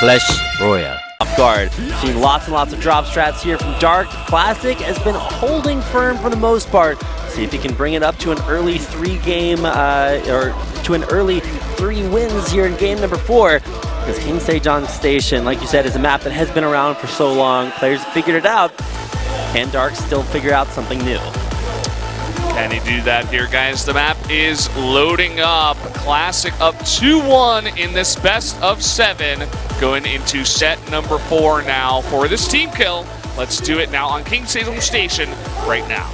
Clash Royale. Off guard. Seeing lots and lots of drop strats here from Dark. Classic has been holding firm for the most part. See if he can bring it up to an early 3-game, or to an early 3 wins here in game number 4. Because King Sejong Station, like you said, is a map that has been around for so long. Players have figured it out. Can Dark still figure out something new? Can he do that here, guys? The map is loading up. Classic up 2-1 in this best of 7. Going into set number 4 now for this team kill. Let's do it now on King Sejong Station right now.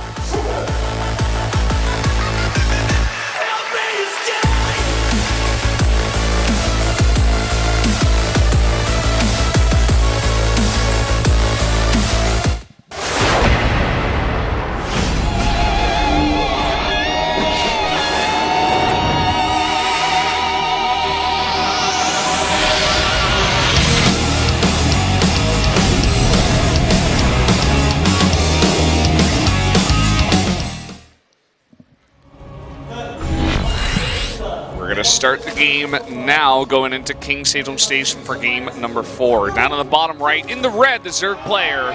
Start the game now, going into King Sejong Station for game number 4. Down on the bottom right, in the red, the Zerg player,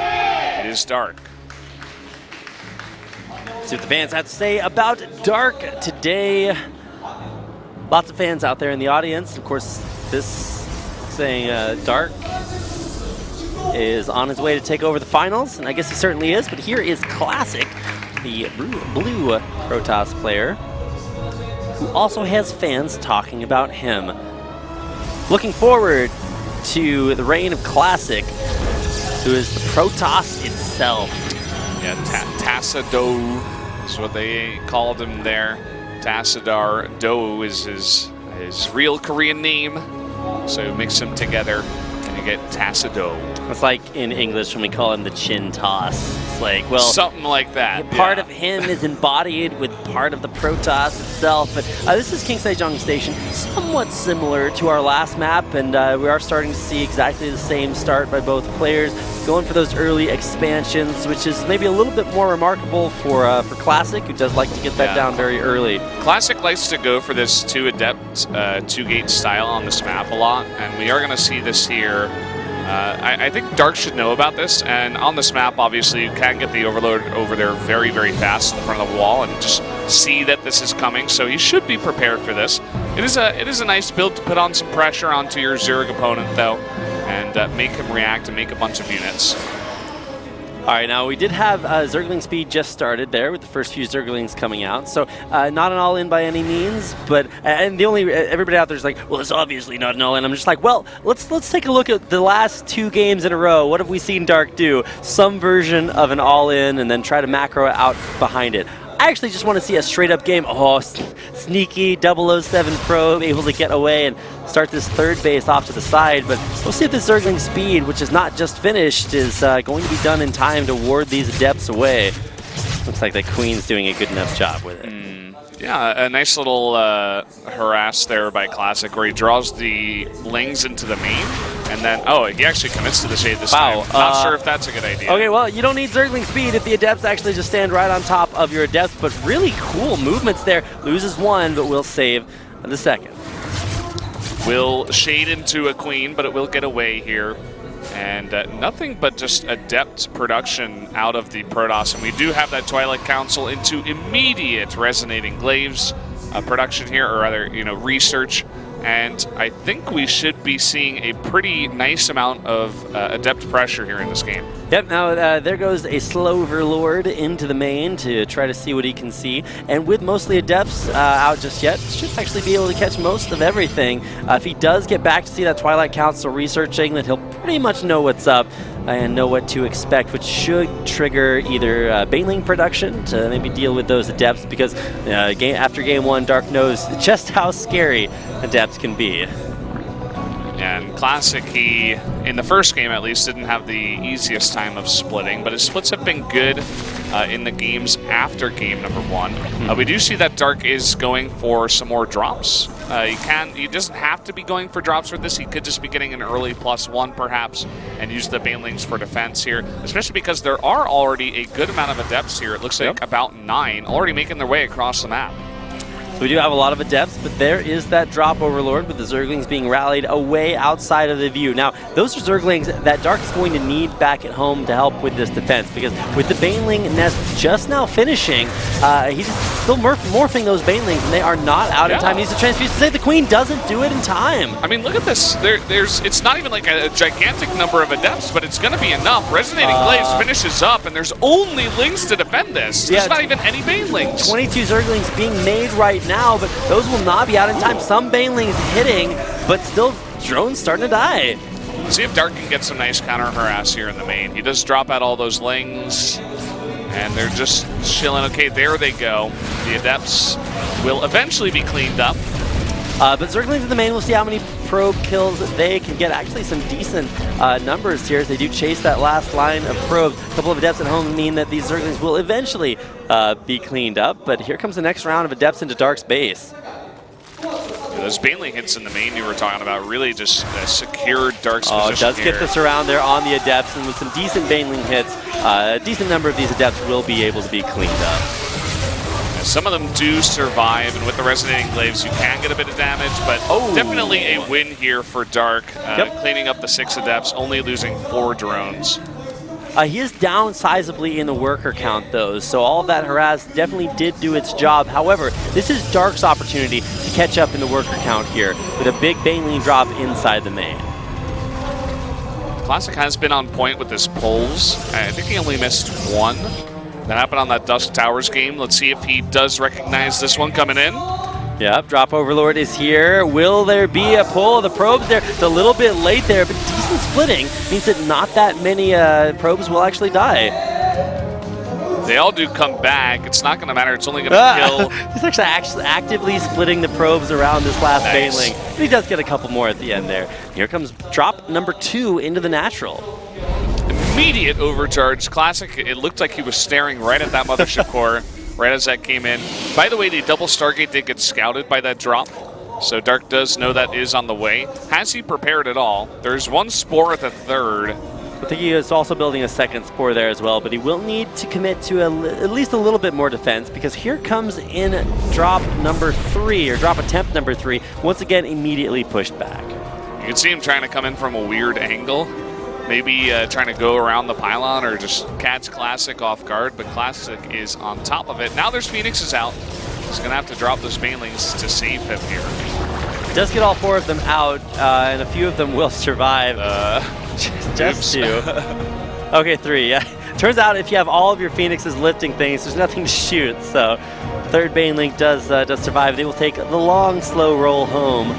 it is Dark. See what the fans have to say about Dark today. Lots of fans out there in the audience. Of course, this saying Dark is on his way to take over the finals, and I guess he certainly is, but here is Classic, the blue Protoss player, who also has fans talking about him. Looking forward to the reign of Classic, who is the Protoss itself. Yeah, Tassadar is what they called him there. Tassadar Do is his real Korean name, so mix them together and you get Tassadar. It's like in English when we call him the chin toss. It's like, well, something like that. Part of him is embodied with part of the Protoss itself. But this is King Sejong Station, somewhat similar to our last map, and we are starting to see exactly the same start by both players, going for those early expansions, which is maybe a little bit more remarkable for Classic, who does like to get that down very early. Classic likes to go for this 2 adept, 2-gate style on this map a lot, and we are going to see this here. I think Dark should know about this, and on this map, obviously, you can get the Overlord over there very, very fast in the front of the wall and just see that this is coming, so he should be prepared for this. It is a nice build to put on some pressure onto your Zerg opponent, though, and make him react and make a bunch of units. All right, now we did have Zergling speed just started there with the first few Zerglings coming out, so not an all-in by any means, but and everybody out there is like, well, it's obviously not an all-in. I'm just like, well, let's take a look at the last 2 games in a row. What have we seen Dark do? Some version of an all-in and then try to macro out behind it. I actually just want to see a straight-up game. Oh, sneaky 007 probe able to get away and start this 3rd base off to the side. But we'll see if this Zergling speed, which is not just finished, is going to be done in time to ward these adepts away. Looks like the Queen's doing a good enough job with it. Yeah, a nice little harass there by Classic, where he draws the Lings into the main, and then, oh, he actually commits to the Shade this time. Not sure if that's a good idea. Okay, well, you don't need Zergling speed if the Adepts actually just stand right on top of your Adepts, but really cool movements there. Loses 1, but will save the 2nd. Will Shade into a Queen, but it will get away here. And nothing but just adept production out of the Protoss. And we do have that Twilight Council into immediate resonating glaives production here, or rather, research. And I think we should be seeing a pretty nice amount of adept pressure here in this game. Yep, now there goes a slow Overlord into the main to try to see what he can see. And with mostly adepts out just yet, should actually be able to catch most of everything. If he does get back to see that Twilight Council researching, then he'll pretty much know what's up and know what to expect, which should trigger either Baneling production to maybe deal with those adepts, because after game 1, Dark knows just how scary adepts can be. And Classic, he, in the first game at least, didn't have the easiest time of splitting, but his splits have been good in the games after game number 1. We do see that Dark is going for some more drops. He doesn't have to be going for drops for this. He could just be getting an early +1 perhaps and use the Banelings for defense here, especially because there are already a good amount of adepts here. It looks like about 9 already making their way across the map. We do have a lot of adepts, but there is that drop overlord with the Zerglings being rallied away outside of the view. Now, those are Zerglings that Dark is going to need back at home to help with this defense, because with the Baneling nest just now finishing, he's still morphing those Banelings, and they are not out in time. He needs to transfuse to save the Queen, doesn't do it in time. I mean, look at this. It's not even like a gigantic number of adepts, but it's going to be enough. Resonating Glaives finishes up, and there's only Lings to defend this. There's not even any Banelings. 22 Zerglings being made right now, but those will not be out in time. Some Banelings hitting, but still drones starting to die. See if Dark can get some nice counter harass here in the main. He does drop out all those Lings, and they're just chilling. Okay, there they go. The adepts will eventually be cleaned up. But Zerglings in the main, we'll see how many probe kills they can get. Actually, some decent numbers here as they do chase that last line of probes. A couple of adepts at home mean that these Zerglings will eventually be cleaned up. But here comes the next round of adepts into Dark's base. Those Baneling hits in the main you were talking about really just secured Dark's position. It does get the surround there on the adepts, and with some decent Baneling hits, a decent number of these adepts will be able to be cleaned up. Some of them do survive, and with the Resonating Glaives, you can get a bit of damage, but definitely a win here for Dark. Cleaning up the 6 adepts, only losing 4 drones. He is down sizably in the worker count, though, so all of that harass definitely did do its job. However, this is Dark's opportunity to catch up in the worker count here with a big Baneling drop inside the main. Classic has been on point with his pulls. I think he only missed 1. That happened on that Dusk Towers game. Let's see if he does recognize this one coming in. Yep, Drop Overlord is here. Will there be a pull of the probes there? It's a little bit late there, but decent splitting means that not that many probes will actually die. They all do come back. It's not going to matter. It's only going to kill. He's actually actively splitting the probes around this last Baneling. But he does get a couple more at the end there. Here comes drop number 2 into the natural. Immediate overcharge. Classic, it looked like he was staring right at that Mothership core right as that came in. By the way, the double Stargate did get scouted by that drop, so Dark does know that is on the way. Has he prepared at all? There's 1 Spore at the 3rd. I think he is also building a 2nd Spore there as well, but he will need to commit to at least a little bit more defense, because here comes in drop number 3, or drop attempt number 3, once again immediately pushed back. You can see him trying to come in from a weird angle. Maybe trying to go around the pylon or just catch Classic off guard, but Classic is on top of it. Now there's Phoenixes out. He's going to have to drop those Banelings to save him here. He does get all 4 of them out, and a few of them will survive. Just 2. Okay, 3, yeah. Turns out if you have all of your Phoenixes lifting things, there's nothing to shoot, so 3rd Baneling does survive. They will take the long, slow roll home.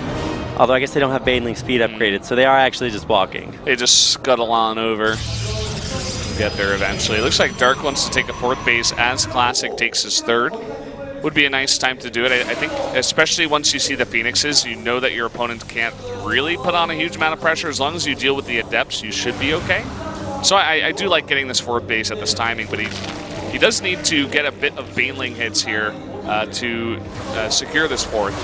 Although I guess they don't have Baneling speed upgraded, so they are actually just walking. They just scuttle on over. Get there eventually. It looks like Dark wants to take a 4th base as Classic takes his 3rd. Would be a nice time to do it. I think, especially once you see the Phoenixes, you know that your opponent can't really put on a huge amount of pressure. As long as you deal with the Adepts, you should be okay. So I do like getting this 4th base at this timing, but he does need to get a bit of Baneling hits here to secure this 4th.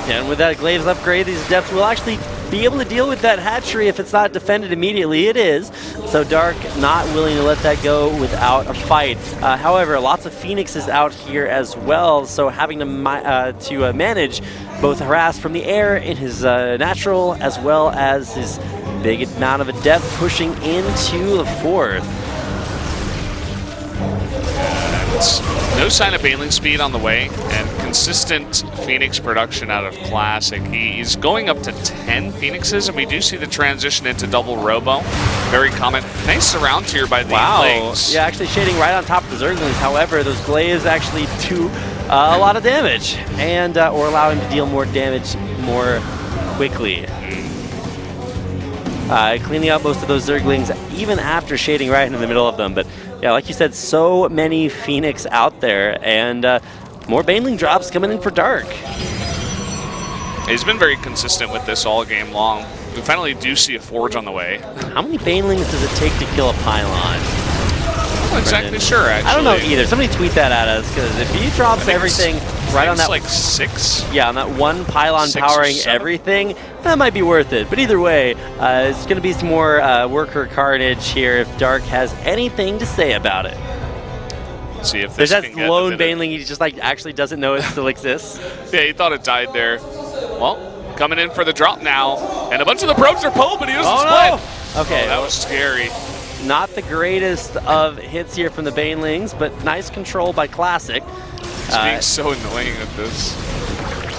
Yeah, and with that Glaives upgrade, these Adepts will actually be able to deal with that hatchery if it's not defended immediately. It is. So Dark not willing to let that go without a fight. However, lots of Phoenixes out here as well, so having to manage both harass from the air in his natural as well as his big amount of Adept pushing into the 4th. No sign of Baneling speed on the way, and consistent Phoenix production out of Classic. He's going up to 10 Phoenixes, and we do see the transition into double Robo. Very common. Nice surround here by the Lings. Yeah, actually shading right on top of the Zerglings. However, those Glaives actually do a lot of damage, and or allow him to deal more damage more quickly. Cleaning up most of those Zerglings even after shading right in the middle of them. But yeah, like you said, so many Phoenix out there, and more Baneling drops coming in for Dark. He's been very consistent with this all game long. We finally do see a Forge on the way. How many Banelings does it take to kill a pylon? I'm not exactly sure, actually. I don't know either. Somebody tweet that at us, because if he drops everything right on that... like 6? Yeah, on that one pylon powering everything, that might be worth it. But either way, it's going to be some more worker carnage here if Dark has anything to say about it. See if There's this that can get lone the minute. baneling, he just like actually doesn't know it still exists. Yeah, he thought it died there. Well, coming in for the drop now. And a bunch of the probes are pulled, but he doesn't split. No! Okay. Oh, that was scary. Not the greatest of hits here from the banelings, but nice control by Classic. He's being so annoying at this.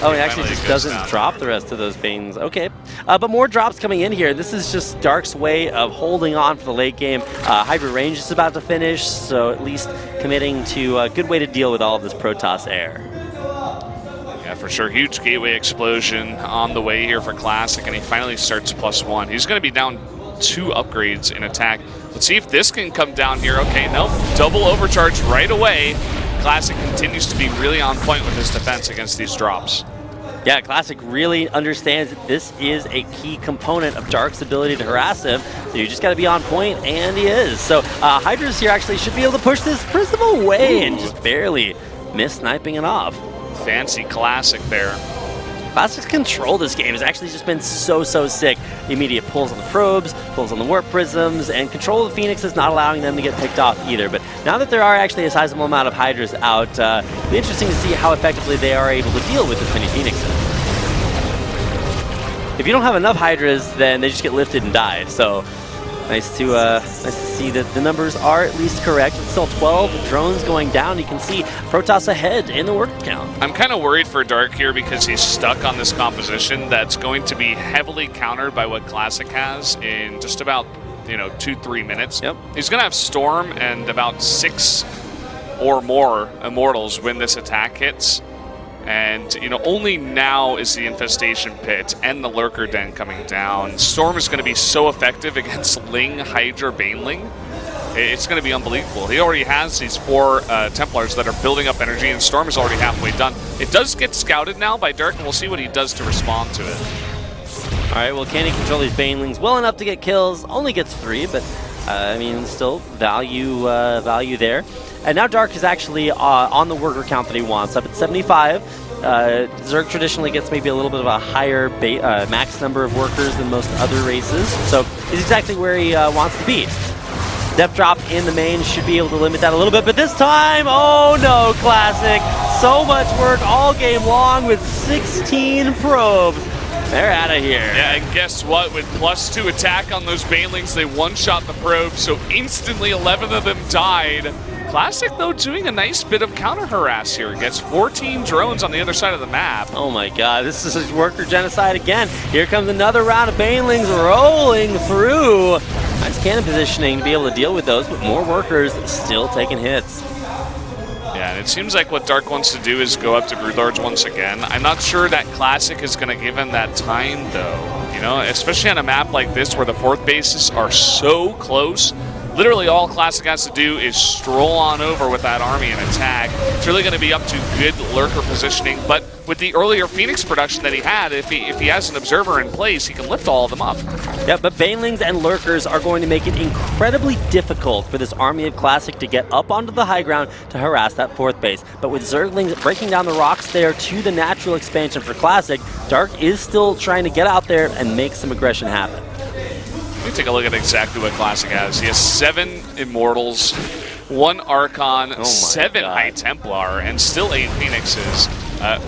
Oh, he actually finally just goes doesn't down. drop the rest of those banelings. Okay. But more drops coming in here. This is just Dark's way of holding on for the late game. Hybrid Range is about to finish, so at least committing to a good way to deal with all of this Protoss air. Yeah, for sure. Huge gateway explosion on the way here for Classic, and he finally starts +1. He's going to be down 2 upgrades in attack. Let's see if this can come down here. Okay, nope. Double overcharge right away. Classic continues to be really on point with his defense against these drops. Yeah, Classic really understands that this is a key component of Dark's ability to harass him. So you just got to be on point, and he is. So Hydra's here actually should be able to push this Prism away and just barely miss sniping it off. Fancy Classic there. Classic's control this game has actually just been so sick. The immediate pulls on the probes, pulls on the warp prisms, and control of the Phoenix is not allowing them to get picked off either. But now that there are actually a sizable amount of Hydras out, it'll be interesting to see how effectively they are able to deal with this many Phoenixes. If you don't have enough Hydras, then they just get lifted and die. So nice to see that the numbers are at least correct. It's still 12 drones going down. You can see Protoss ahead in the work count. I'm kind of worried for Dark here because he's stuck on this composition that's going to be heavily countered by what Classic has in just about 2-3 minutes. Yep. He's going to have Storm and about 6 or more Immortals when this attack hits. And, only now is the Infestation Pit and the Lurker Den coming down. Storm is going to be so effective against Ling, Hydra, Baneling. It's going to be unbelievable. He already has these 4 Templars that are building up energy, and Storm is already halfway done. It does get scouted now by Dark, and we'll see what he does to respond to it. All right, well, can he control these Banelings well enough to get kills? Only gets 3, but, still value there. And now Dark is actually on the worker count that he wants, up at 75. Zerg traditionally gets maybe a little bit of a higher max number of workers than most other races, so he's exactly where he wants to be. Depth drop in the main should be able to limit that a little bit, but this time, oh no, Classic. So much work all game long with 16 probes. They're out of here. Yeah, and guess what? With +2 attack on those Banelings, they one-shot the probes, so instantly 11 of them died. Classic, though, doing a nice bit of counter-harass here. Gets 14 drones on the other side of the map. Oh my god, this is worker genocide again. Here comes another round of Banelings rolling through. Nice cannon positioning to be able to deal with those, but more workers still taking hits. Yeah, and it seems like what Dark wants to do is go up to Broodlords once again. I'm not sure that Classic is going to give him that time, though. Especially on a map like this where the 4th bases are so close. Literally all Classic has to do is stroll on over with that army and attack. It's really going to be up to good Lurker positioning, but with the earlier Phoenix production that he had, if he has an Observer in place, he can lift all of them up. Yeah, but Banelings and Lurkers are going to make it incredibly difficult for this army of Classic to get up onto the high ground to harass that 4th base. But with Zerglings breaking down the rocks there to the natural expansion for Classic, Dark is still trying to get out there and make some aggression happen. Let me take a look at exactly what Classic has. He has 7 Immortals, 1 Archon, 7 High Templar, and still 8 Phoenixes.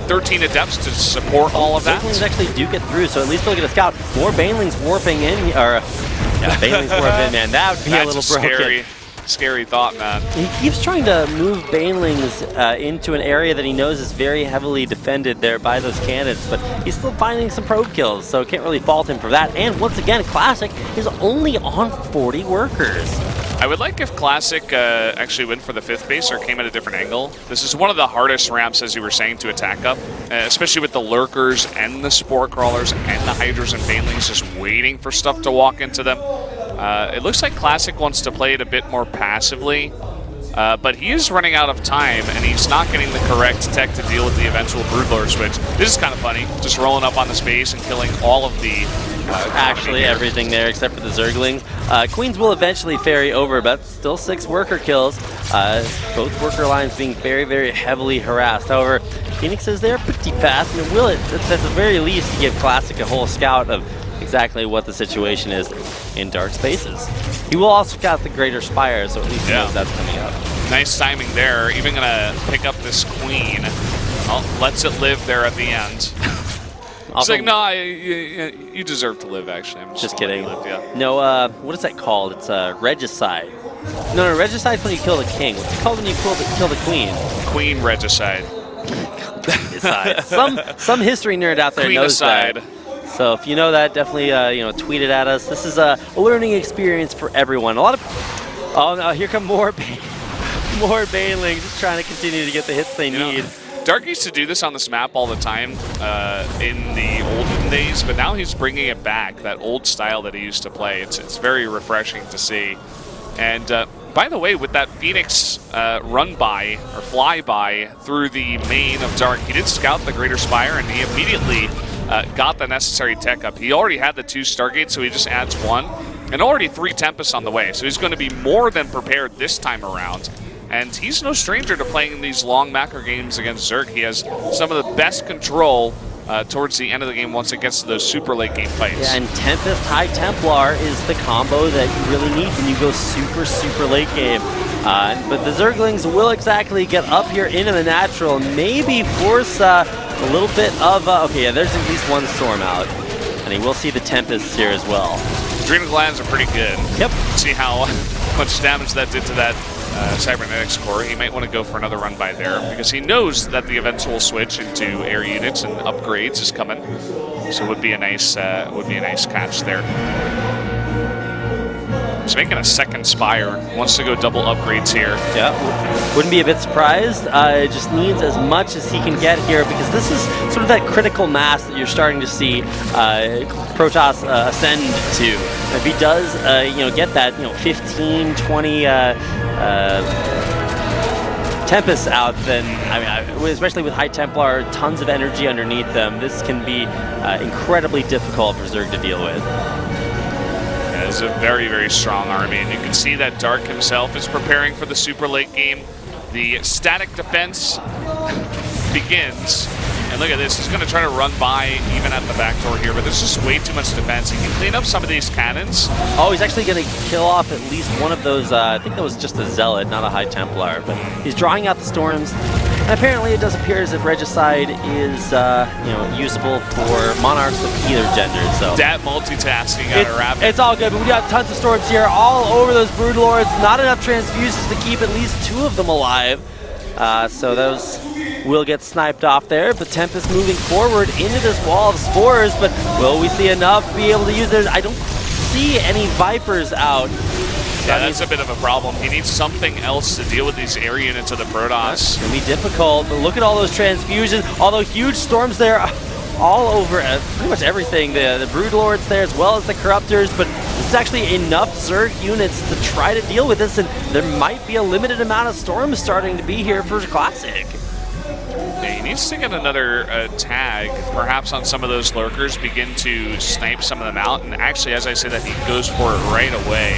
13 Adepts to support all of that. Banelings actually do get through, so at least they'll get a scout. More Banelings warping in, Banelings warp in, man. That would be a little broken. Scary thought, man. He keeps trying to move Banelings into an area that he knows is very heavily defended there by those cannons, but he's still finding some probe kills, so can't really fault him for that. And once again, Classic is only on 40 workers. I would like if Classic actually went for the 5th base or came at a different angle. This is one of the hardest ramps, as you were saying, to attack up, especially with the Lurkers and the Spore Crawlers and the Hydras and Banelings just waiting for stuff to walk into them. It looks like Classic wants to play it a bit more passively, but he is running out of time, and he's not getting the correct tech to deal with the eventual Broodlord switch. This is kind of funny, just rolling up on the space and killing all of the... Actually, everything there except for the Zerglings. Queens will eventually ferry over, but still 6 worker kills. Both worker lines being very heavily harassed. However, Phoenixes, they're pretty fast, and it will, at the very least, give Classic a whole scout of exactly what the situation is in dark spaces. He will also scout the Greater Spire, so at least he knows that's coming up. Nice timing there. Even going to pick up this queen. Oh, lets it live there at the end. It's like, no, you deserve to live, actually. I'm just kidding. Live, yeah. No, what is that called? It's regicide. No, regicide's when you kill the king. What's it called when you kill the queen? Queen regicide. Some history nerd out there knows that. So if you know that, definitely tweet it at us. This is a learning experience for everyone. A lot of oh no, here come more banelings just trying to continue to get the hits they need. Dark used to do this on this map all the time in the olden days, but now he's bringing it back, that old style that he used to play. It's very refreshing to see. And by the way, with that Phoenix run-by or fly-by through the main of Dark, he did scout the Greater Spire, and he immediately got the necessary tech up. He already had the 2 Stargates, so he just adds 1, and already 3 Tempests on the way. So he's going to be more than prepared this time around. And he's no stranger to playing these long macro games against Zerg. He has some of the best control towards the end of the game once it gets to those super late game fights. Yeah, and Tempest High Templar is the combo that you really need when you go super late game. But the Zerglings will exactly get up here into the natural, maybe force a little bit of... okay, yeah, there's at least 1 storm out. And he will see the Tempests here as well. Adrenal glands are pretty good. Yep. See how much damage that did to that cybernetics core. He might want to go for another run by there because he knows that the eventual switch into air units and upgrades is coming. So it would be a nice catch there. He's making a 2nd Spire. Wants to go double upgrades here. Yeah, wouldn't be a bit surprised. It just needs as much as he can get here because this is sort of that critical mass that you're starting to see Protoss ascend to. If he does, get that, 15, 20 Tempests out, then especially with High Templar, tons of energy underneath them. This can be incredibly difficult for Zerg to deal with. It's a very strong army, and you can see that Dark himself is preparing for the super late game. The static defense begins, and look at this, he's going to try to run by even at the back door here, but there's just way too much defense. He can clean up some of these cannons. Oh, he's actually going to kill off at least one of those, I think that was just a Zealot, not a High Templar, but he's drawing out the storms. And apparently it does appear as if Regicide is, usable for Monarchs of either gender. So that multitasking out of Rapid. It's all good, but we got tons of storms here all over those Broodlords. Not enough transfusions to keep at least 2 of them alive. So those will get sniped off there. But Tempest moving forward into this wall of spores. But will we see enough to be able to use this? I don't see any Vipers out. Yeah, that's a bit of a problem. He needs something else to deal with these air units of the Protoss. It's going to be difficult, but look at all those transfusions. Although huge storms there all over pretty much everything. The Broodlords there as well as the Corruptors, but this is actually enough Zerg units to try to deal with this, and there might be a limited amount of storms starting to be here for Classic. Yeah, he needs to get another tag, perhaps on some of those lurkers, begin to snipe some of them out, and actually, as I say that, he goes for it right away.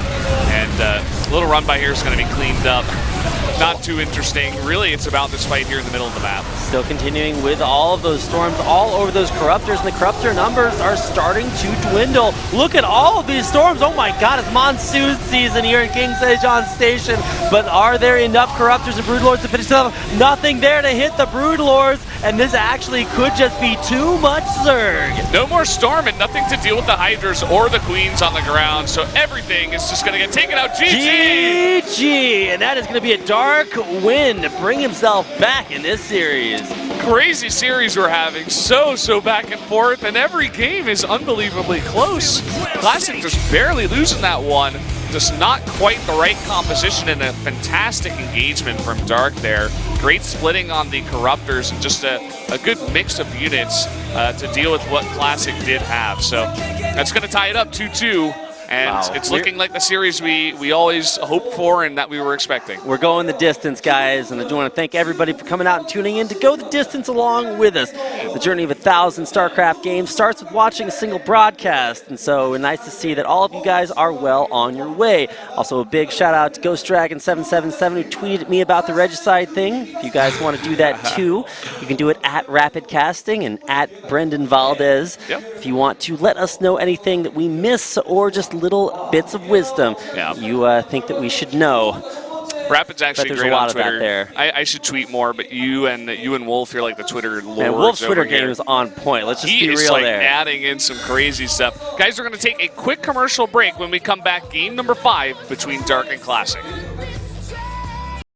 And a little run by here is going to be cleaned up. Not too interesting. Really, it's about this fight here in the middle of the map. Still continuing with all of those storms all over those Corruptors, and the Corruptor numbers are starting to dwindle. Look at all of these storms. Oh my god, it's monsoon season here in King's Edge on station. But are there enough Corruptors and Broodlords to finish them? Nothing there to hit the Broodlords, and this actually could just be too much Zerg. No more storm and nothing to deal with the Hydras or the Queens on the ground, so everything is just going to get taken out. GG! And that is going to be a Dark win to bring himself back in this series. Crazy series we're having, so back and forth, and every game is unbelievably close. Classic just barely losing that one. Just not quite the right composition, and a fantastic engagement from Dark there. Great splitting on the Corruptors, and just a good mix of units to deal with what Classic did have. So that's going to tie it up 2-2. And it's looking like the series we always hoped for and that we were expecting. We're going the distance, guys, and I do want to thank everybody for coming out and tuning in to go the distance along with us. The journey of 1,000 StarCraft games starts with watching a single broadcast, and so nice to see that all of you guys are well on your way. Also, a big shout out to Ghost Dragon 777 who tweeted at me about the Regicide thing. If you guys want to do that too, you can do it at Rapid Casting and at Brendan Valdez. Yep. If you want to let us know anything that we miss or just little bits of wisdom Yeah. you think that we should know. Rapid's actually there's great a lot on of that Twitter. there. I should tweet more, but you and Wolf, you're like the Twitter lords. Man, Wolf's Twitter over here. game is on point. Let's just He be is real like there. adding in some crazy stuff. Guys, we're going to take a quick commercial break. When we come back, game number 5 between Dark and Classic.